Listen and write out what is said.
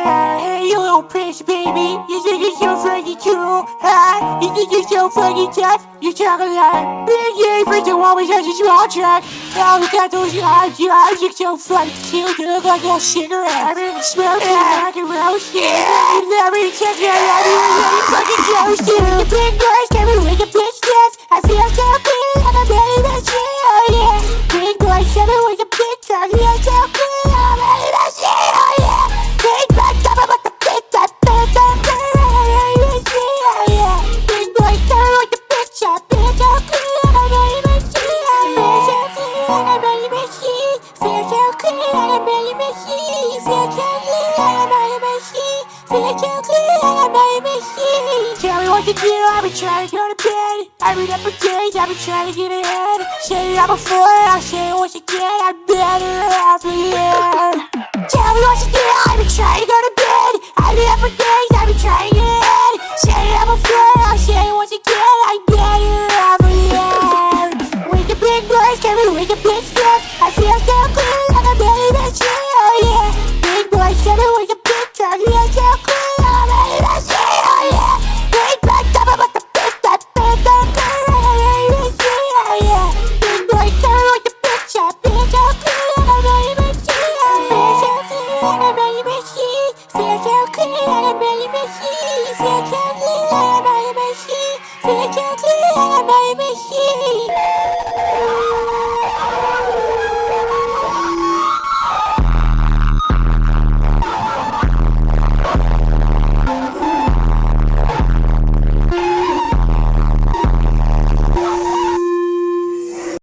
Hey, you little bitch, baby. You think you're so fucking cool, huh? You think you're so fucking tough? You talk a lot. Big yay for the one with such a small truck. Oh, look at those eyes. Your eyes look so fucking cute. You look like a cigarette. I mean, smoking like a roast. You never check that out. You fucking toast. The big boys coming with the bitch dance. I feel so good. I'm a belly machine. Oh, yeah. Big boys coming with the big truck. I feel so good. I'm a belly machine. Oh, yeah. Big boys coming with the big truck. I feel so good. I'm a belly machine. Oh, yeah. Big boys coming with the big truck. I feel so good. I'm a belly machine. I'm a belly machine. Feel so good. I'm a belly machine. Feel so good. I'm a belly machine. Feel so good. I'm a belly machine. Tell me what to do. I've been trying to go to bed. Every number days, I've been trying to get ahead. Say it out before, I'll say it once again. I'm better after you. Tell me what to do. I've been trying to go to bed. Every number days, I've been trying to get ahead. Say it out before, I'll say it once again.